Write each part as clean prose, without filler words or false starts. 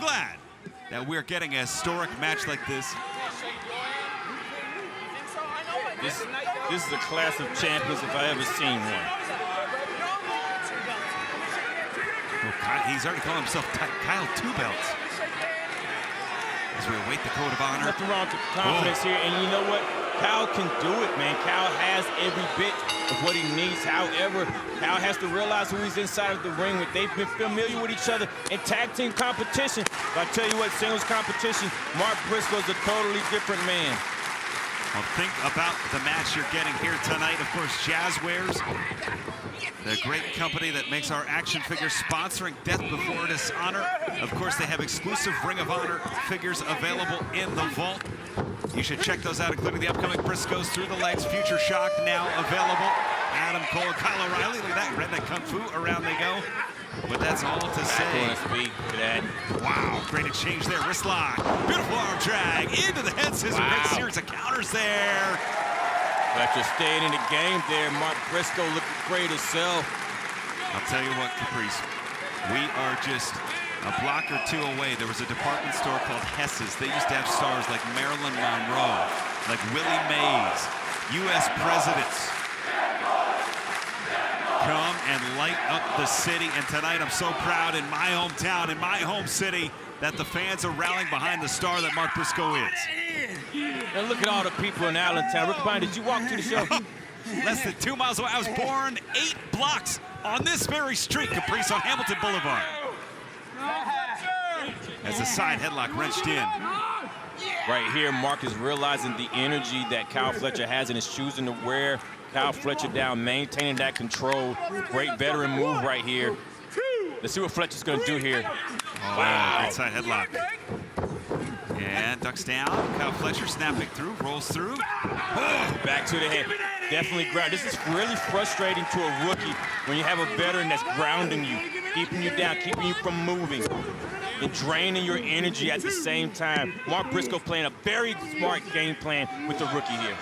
glad that we're getting a historic match like this. This is a class of champions if I ever seen one. Well, he's already calling himself Kyle Two Belts. As we await the code of honor. Nothing wrong with confidence here, and you know what? Kyle can do it, man. Kyle has every bit of what he needs. However, Kyle has to realize who he's inside of the ring with. They've been familiar with each other in tag team competition. But I tell you what, singles competition, Mark Briscoe is a totally different man. Well, think about the match you're getting here tonight. Of course, Jazzwares, the great company that makes our action figures, sponsoring Death Before Dishonor. Of course, they have exclusive Ring of Honor figures available in the vault. You should check those out, including the upcoming Briscoes Through the Legs, Future Shock, now available. Adam Cole, Kyle O'Reilly, look at that, Redneck Kung Fu, around they go. But that's all to say. Speed for that. Wow, great exchange there, wrist lock. Beautiful arm drag into the head scissor. Wow. Great series of counters there. Fletcher staying in the game there. Mark Briscoe looking great himself. I'll tell you what, Caprice, we are just a block or two away. There was a department store called Hess's. They used to have stars like Marilyn Monroe, like Willie Mays, U.S. presidents. Come and light up the city, and tonight I'm so proud in my hometown, in my home city, that the fans are rallying behind the star that Mark Briscoe is. And look at all the people in Allentown. Rick Bond, did you walk to the show? Less than 2 miles away. I was born 8 blocks on this very street, Caprice, on Hamilton Boulevard. As the side headlock wrenched in. Right here, Mark is realizing the energy that Kyle Fletcher has and is choosing to wear Kyle Fletcher down, maintaining that control. Great veteran move right here. Let's see what Fletcher's going to do here. Oh, wow. Inside headlock. And ducks down. Kyle Fletcher snapping through, rolls through. Back to the head. Definitely ground. This is really frustrating to a rookie when you have a veteran that's grounding you, keeping you down, keeping you from moving, and draining your energy at the same time. Mark Briscoe playing a very smart game plan with the rookie here.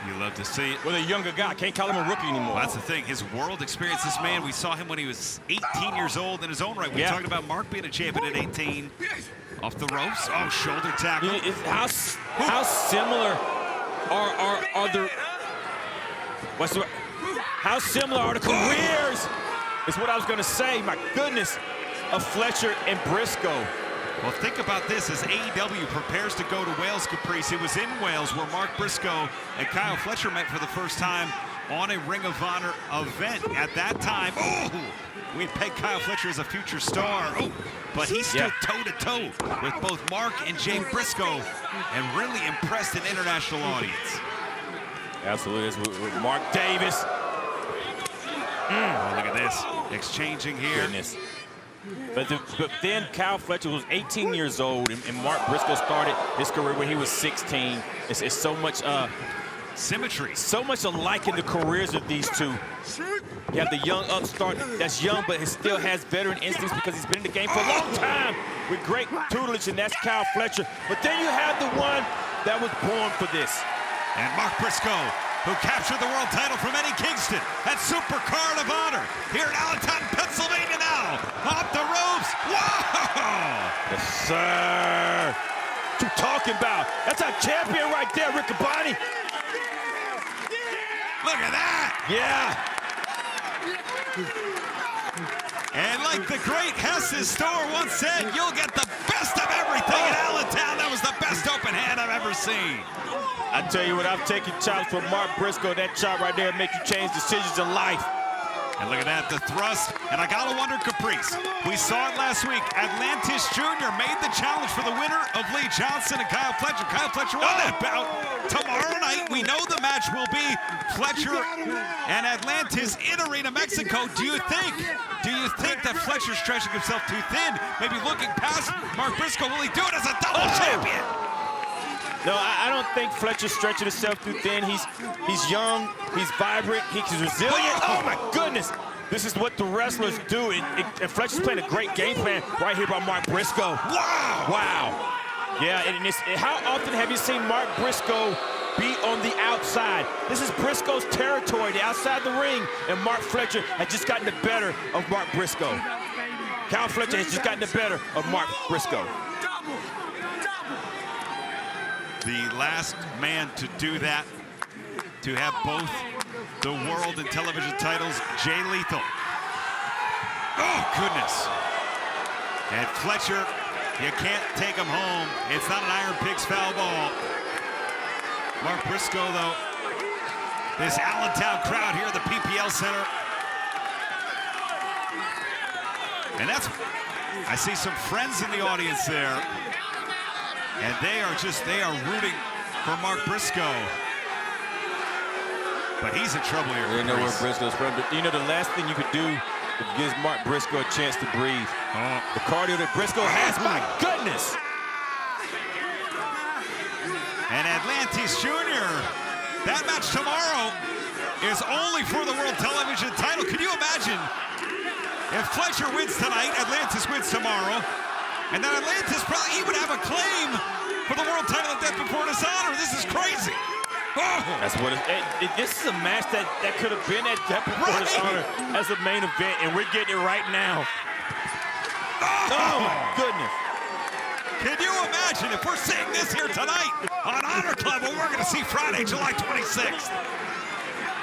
You love to see it. With a younger guy, can't call him a rookie anymore. Well, that's the thing. His world experience, this man, we saw him when he was 18 years old in his own right. We talked about Mark being a champion at 18. Off the ropes. Oh, shoulder tackle. How similar are the how similar are the careers? Is what I was going to say. My goodness, of Fletcher and Briscoe. Well, think about this as AEW prepares to go to Wales, Caprice. It was in Wales where Mark Briscoe and Kyle Fletcher met for the first time on a Ring of Honor event. At that time, we pegged Kyle Fletcher as a future star, but he stood toe-to-toe with both Mark and Jay Briscoe and really impressed an international audience. Absolutely, with Mark Davis. Oh, look at this, exchanging here. Goodness. But then Kyle Fletcher was 18 years old, and Mark Briscoe started his career when he was 16. It's so much symmetry. So much alike in the careers of these two. You have the young upstart that's young, but he still has veteran instincts because he's been in the game for a long time with great tutelage, and that's Kyle Fletcher. But then you have the one that was born for this. And Mark Briscoe, who captured the world title from Eddie Kingston at Super Card of Honor here in Allentown, Pennsylvania now. Off the ropes. Wow! Yes, sir. What you talking about? That's our champion right there, Riccaboni. Look at that! Yeah. And like the great Hess's store once said, you'll get the best of everything in Allentown. That was the best open hand I've ever seen. I tell you what, I've taken chops from Mark Briscoe. That chop right there make you change decisions in life. And look at that, the thrust. And I gotta wonder, Caprice, we saw it last week. Atlantis Jr. made the challenge for the winner of Lee Johnson and Kyle Fletcher. Kyle Fletcher won that bout. Tomorrow night, we know the match will be Fletcher and Atlantis in Arena, Mexico. Do you think that Fletcher's stretching himself too thin? Maybe looking past Mark Briscoe. Will he do it as a double champion? No, I don't think Fletcher's stretching himself too thin. He's young, he's vibrant, he's resilient. Oh my goodness! This is what the wrestlers do, and Fletcher's playing a great game plan right here by Mark Briscoe. Wow! Wow! Yeah, and how often have you seen Mark Briscoe be on the outside? This is Briscoe's territory, the outside the ring, and Mark Fletcher has just gotten the better of Mark Briscoe. Cal Fletcher has just gotten the better of Mark Briscoe. The last man to do that, to have both the world and television titles, Jay Lethal. Oh, goodness. And Fletcher, you can't take him home. It's not an Iron Pigs foul ball. Mark Briscoe, though, this Allentown crowd here at the PPL Center. And that's, I see some friends in the audience there. And they are rooting for Mark Briscoe. But he's in trouble here. They know where Briscoe's from. But you know, the last thing you could do gives Mark Briscoe a chance to breathe. The cardio that Briscoe has, my goodness! And Atlantis Jr., that match tomorrow is only for the World Television title. Can you imagine if Fletcher wins tonight, Atlantis wins tomorrow, and then Atlantis probably he would have a claim for the world title at Death Before Dishonor. This is crazy. Oh. That's what this is a match that could have been at Death Before Dishonor as a main event, and we're getting it right now. Oh my goodness. Can you imagine if we're seeing this here tonight on Honor Club, what we're going to see Friday, July 26th?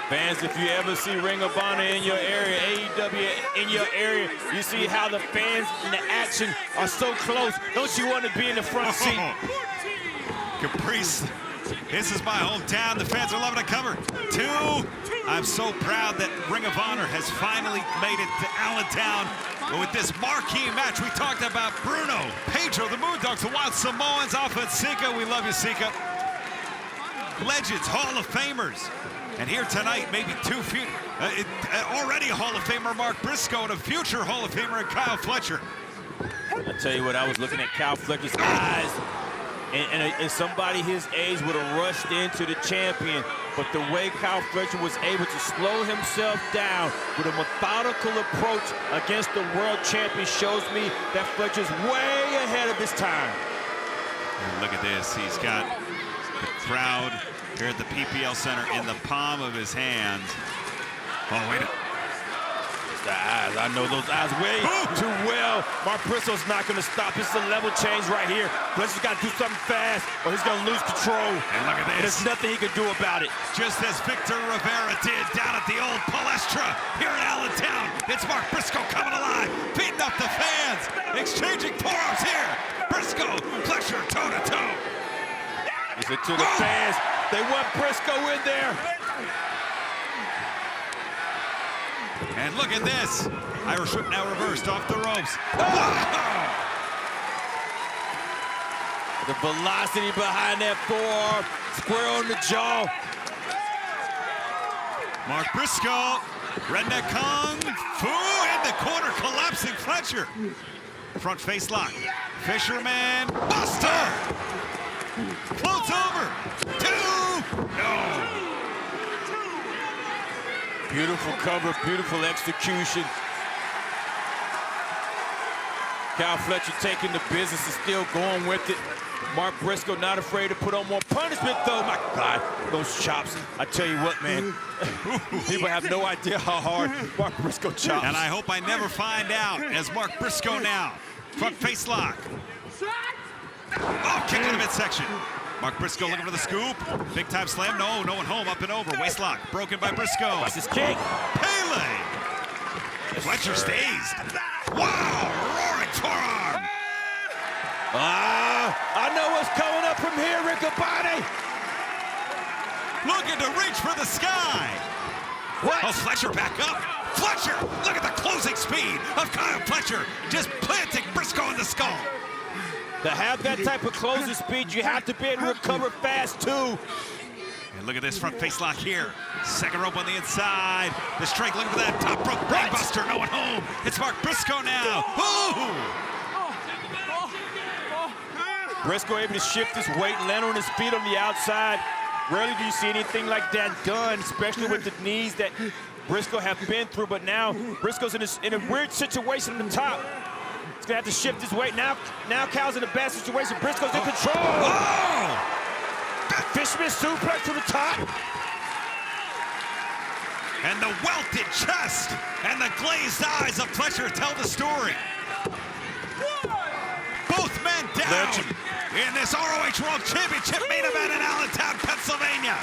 Fans, if you ever see Ring of Honor in your area, AEW in your area, you see how the fans and the action are so close. Don't you want to be in the front seat? Caprice, this is my hometown. The fans are loving the cover. 2, I'm so proud that Ring of Honor has finally made it to Allentown. But with this marquee match, we talked about Bruno, Pedro, the Moondogs, the Wild Samoans, Alpha and Sika. We love you, Sika. Legends, Hall of Famers. And here tonight, maybe already a Hall of Famer, Mark Briscoe, and a future Hall of Famer in Kyle Fletcher. I tell you what, I was looking at Kyle Fletcher's eyes, and somebody his age would have rushed into the champion. But the way Kyle Fletcher was able to slow himself down with a methodical approach against the world champion shows me that Fletcher's way ahead of his time. And look at this. He's got the crowd here at the PPL Center in the palm of his hands. Oh, wait a minute. The eyes, I know those eyes way too well. Mark Briscoe's not going to stop. This is a level change right here. Fletcher's got to do something fast or he's going to lose control. And look at this. There's nothing he can do about it. Just as Victor Rivera did down at the old Palestra here in Allentown. It's Mark Briscoe coming alive, beating up the fans, exchanging forearms here. Briscoe, Fletcher, toe-to-toe. Is it to the fans? They want Briscoe in there. And look at this. Irish whip now reversed off the ropes. The velocity behind that forearm, square on the jaw. Mark Briscoe, redneck kung fu in the corner, collapsing Fletcher. Front face lock. Fisherman buster. Floats over. 2. No. Beautiful cover, beautiful execution. Kyle Fletcher taking the business and still going with it. Mark Briscoe not afraid to put on more punishment, though. My God, those chops. I tell you what, man. People have no idea how hard Mark Briscoe chops. And I hope I never find out as Mark Briscoe now. Front face lock. Oh, kick to the midsection. Mark Briscoe looking for the scoop. Big time slam. No, no one home. Up and over. Waist lock. Broken by Briscoe. Watch this kick. Pele. Fletcher stays. Wow. Roaring forearm. I know what's coming up from here, Riccaboni. Looking to reach for the sky. What? Oh, Fletcher back up. Fletcher. Look at the closing speed of Kyle Fletcher. Just planting Briscoe in the skull. To have that type of closing speed, you have to be able to recover fast, too. And look at this front face lock here. Second rope on the inside. The strike looking for that top rope brainbuster. No one home. It's Mark Briscoe now. Ooh! Briscoe able to shift his weight, land on his feet on the outside. Rarely do you see anything like that done, especially with the knees that Briscoe have been through. But now Briscoe's in a weird situation at the top. He's gonna have to shift his weight. Now Cal's in a bad situation. Briscoe's in control. Oh! Fisherman suplex to the top. And the welted chest and the glazed eyes of Fletcher tell the story. went down in this ROH World Championship main event in Allentown, Pennsylvania.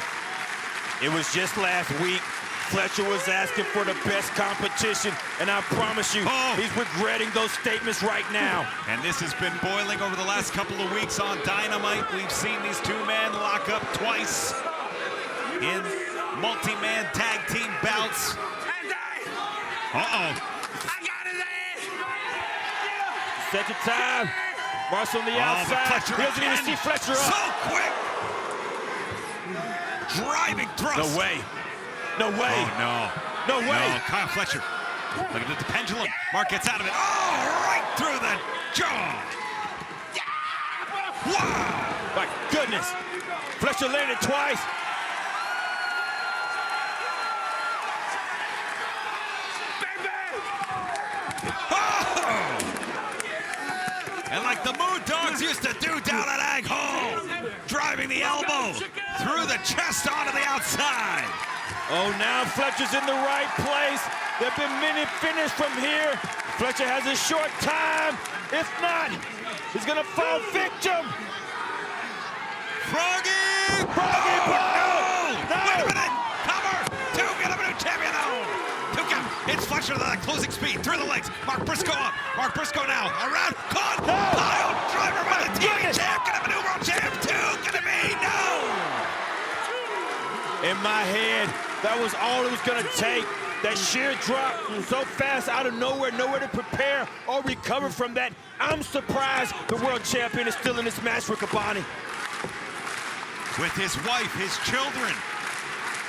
It was just last week. Fletcher was asking for the best competition, and I promise you, he's regretting those statements right now. And this has been boiling over the last couple of weeks on Dynamite. We've seen these two men lock up twice in multi-man tag team bouts. Second time. Marks on the outside. He doesn't even see Fletcher up. So quick. Driving thrust. No way. No way. Oh, no. No way. No, Kyle Fletcher. Look at the pendulum. Mark gets out of it. Oh, right through the jaw. Wow. My goodness. Fletcher landed twice. And like the Moon Dogs used to do down at Ag Hall, driving the elbow through the chest onto the outside. Oh, now Fletcher's in the right place. There have been many finishes from here. Fletcher has a short time. If not, he's gonna fall victim. Froggy! Froggy! Oh, no! Wait a minute! Cover! Two, get a new champion out! Two count. It's Fletcher to the closing speed, through the legs. Mark Briscoe up. Mark Briscoe now. Around. Caught! No! Pile driver by the TV champ. Gonna have a new world champ. Two, gonna be no! In my head, that was all it was gonna take. That sheer drop so fast out of nowhere, nowhere to prepare or recover from that. I'm surprised the world champion is still in this match with Kabani. With his wife, his children,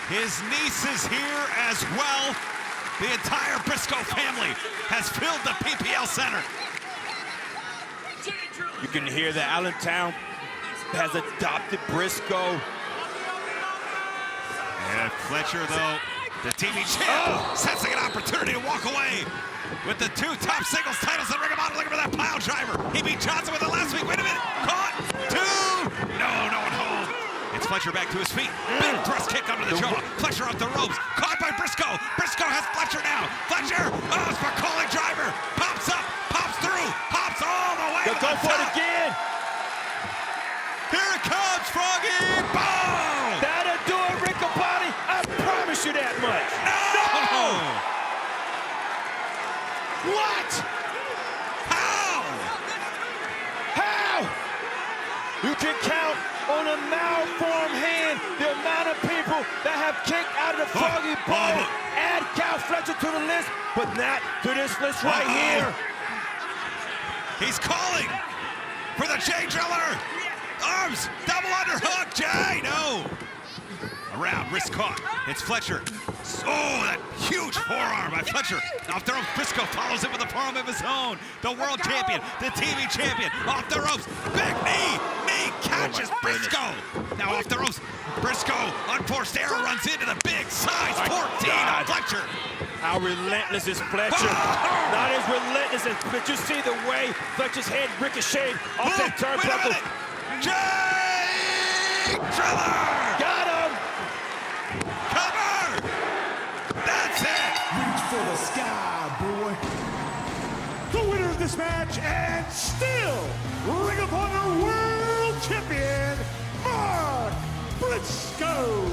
his nieces here as well. The entire Briscoe family has filled the PPL Center. You can hear that Allentown has adopted Briscoe. And Fletcher, though, the TV champ, sensing an opportunity to walk away with the two top singles titles in Ring of Honor. Looking for that pile driver. He beat Johnson with it last week. Wait a minute. Caught. Two. No one home. It's Fletcher back to his feet. Big thrust kick under the jaw. Fletcher off the ropes. Caught by Briscoe. Briscoe has Fletcher now. Fletcher. Oh, it's for calling driver. Pops up. Pops through. Pops all the way. They'll go for it again. Here it comes, Froggy. Boom. That'll do it, Rick Kabani. I promise you that much. No. What? How? How? You can count on a malformed hand the amount of people that have kicked out of the Froggy Bowl. Add Cal Fletcher to the list, but not to this list right here. He's calling for the Jay Driller. Arms, double underhook, Jay, no. Around, wrist caught. It's Fletcher. Oh, that huge forearm by Fletcher. Off the ropes, Briscoe follows it with a forearm of his own. The world champion, the TV champion, off the ropes. Big knee, catches Briscoe. Now off the ropes, Briscoe, unforced error, runs into the big size 14 on Fletcher. How relentless is Fletcher? Not as relentless as, but you see the way Fletcher's head ricocheted off that turnbuckle. Jay Driller! Got him! Cover! That's it! Reach for the sky, boy. The winner of this match, and still Ring of Honor World Champion, Mark Briscoe.